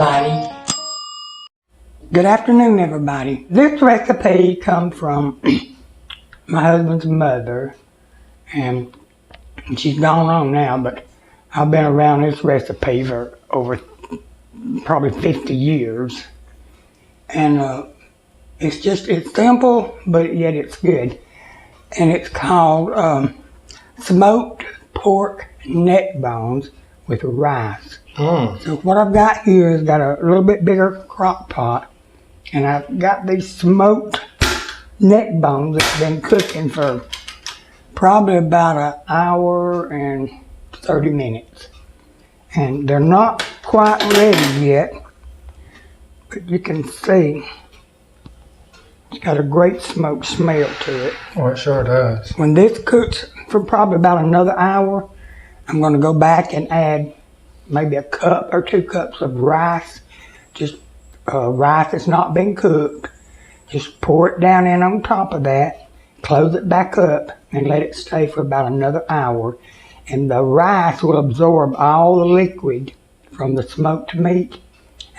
everybody. Good afternoon, everybody. This recipe comes from my husband's mother, and she's gone on now, but I've been around this recipe for over probably 50 years. And it's simple, but yet it's good. And it's called smoked pork neck bones with rice. So what I've got here is got a little bit bigger crock pot, and I've got these smoked neck bones that's been cooking for probably about an hour and 30 minutes. And they're not quite ready yet, but you can see it's got a great smoke smell to it. Oh, it sure does. When this cooks for probably about another hour, I'm going to go back and add maybe a cup or 2 cups of rice. Just rice that's not been cooked. Just pour it down in on top of that, close it back up, and let it stay for about another hour. And the rice will absorb all the liquid from the smoked meat,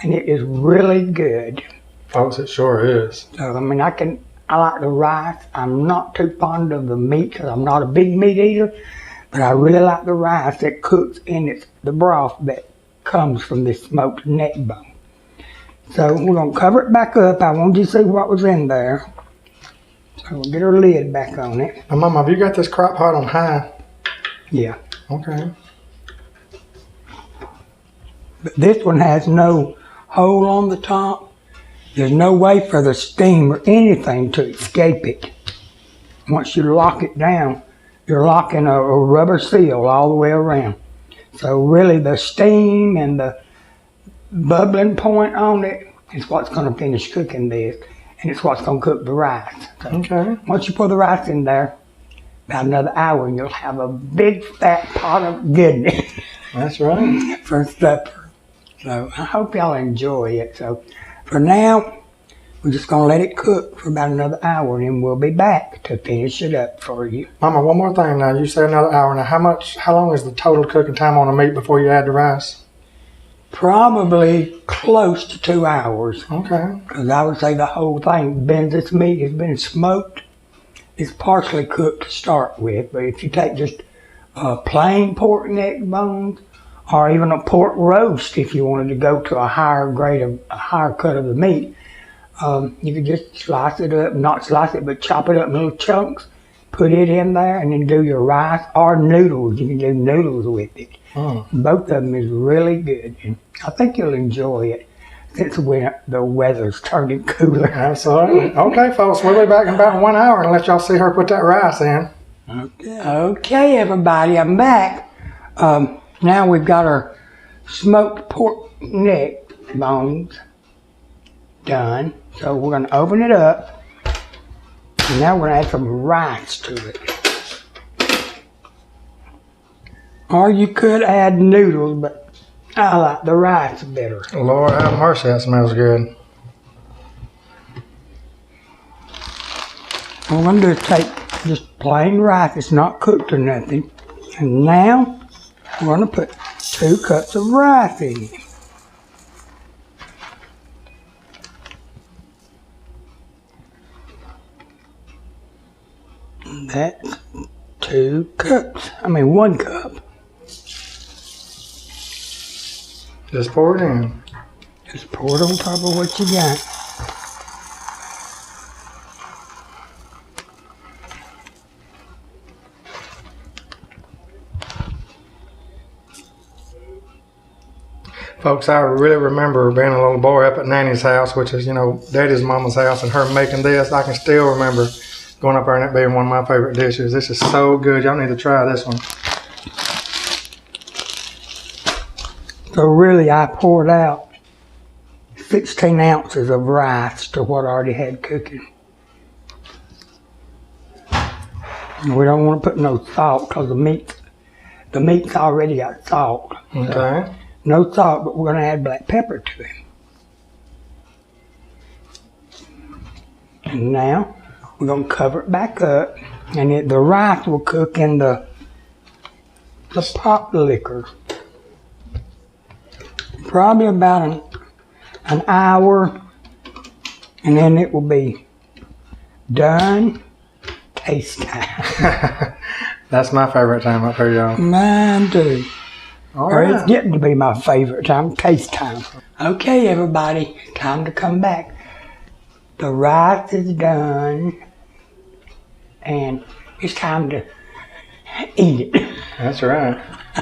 and it is really good. Folks, it sure is. So, I mean, I like the rice. I'm not too fond of the meat because I'm not a big meat eater, but I really like the rice that cooks in the broth that comes from this smoked neck bone. So we're going to cover it back up. I wanted you to see what was in there. So we'll get our lid back on it. Now, Mama, have you got this crock pot on high? Yeah. Okay. But this one has no hole on the top. There's no way for the steam or anything to escape it. Once you lock it down, you're locking a rubber seal all the way around. So really the steam and the bubbling point on it is what's going to finish cooking this, and it's what's going to cook the rice. So Okay. once you pour the rice in there, about another hour, and you'll have a big fat pot of goodness. That's right. For supper. So I hope y'all enjoy it. So for now, we're just going to let it cook for about another hour, and then we'll be back to finish it up for you. Mama, one more thing now. You say another hour. Now, how long is the total cooking time on the meat before you add the rice? Probably close to 2 hours. Okay. Because I would say the whole thing, this meat has been smoked. It's partially cooked to start with, but if you take just plain pork neck bones, or even a pork roast, if you wanted to go to a higher cut of the meat, you could just slice it up, not slice it, but chop it up in little chunks, put it in there, and then do your rice or noodles. You can do noodles with it. Both of them is really good, and I think you'll enjoy it since the weather's turning cooler. Absolutely. Okay, folks, we'll be back in about 1 hour and let y'all see her put that rice in. Okay, everybody, I'm back. Now we've got our smoked pork neck bones done. So we're going to open it up. And now we're going to add some rice to it. Or you could add noodles, but I like the rice better. Lord have mercy, that smells good. What we're going to do is take just plain rice. It's not cooked or nothing. And now we're going to put 2 cups of rice in it. That's 2 cups. 1 cup. Just pour it in. Just pour it on top of what you got. Folks, I really remember being a little boy up at Nanny's house, which is, Daddy's mama's house, and her making this. I can still remember going up there and it being one of my favorite dishes. This is so good. Y'all need to try this one. So really, I poured out 16 ounces of rice to what I already had cooking. And we don't want to put no salt because the meat's already got salt. Okay. So no salt, but we're going to add black pepper to it. And now we're going to cover it back up, and the rice will cook in the pot liquor. Probably about an hour, and then it will be done. Taste time. That's my favorite time up here, y'all. Mine too. All Or it's right. getting to be my favorite time, taste time. Okay, everybody, time to come back. The rice is done, and it's time to eat it. That's right.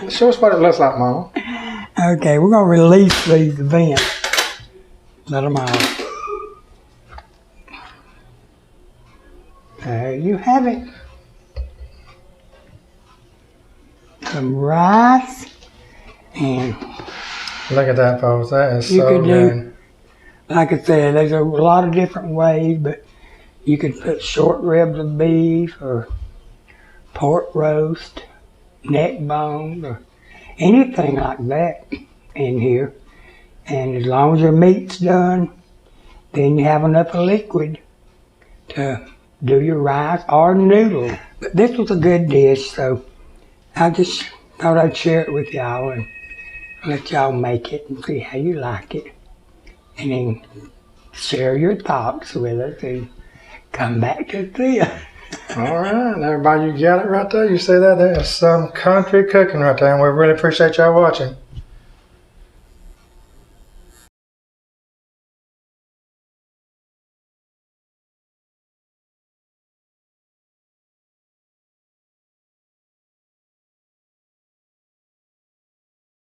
Show us what it looks like, Mama. Okay, we're gonna release these vents. Let them out. There you have it. Some rice, and Look at that, folks. That is you so could good. do, like I said, there's a lot of different ways, but you could put short ribs of beef or pork roast, neck bones, or anything like that in here. And as long as your meat's done, then you have enough of liquid to do your rice or noodles. But this was a good dish, so I just thought I'd share it with y'all and let y'all make it and see how you like it. And then share your thoughts with us and come back to see us. All right, everybody, you got it right there. You see that? There's some country cooking right there, and we really appreciate y'all watching.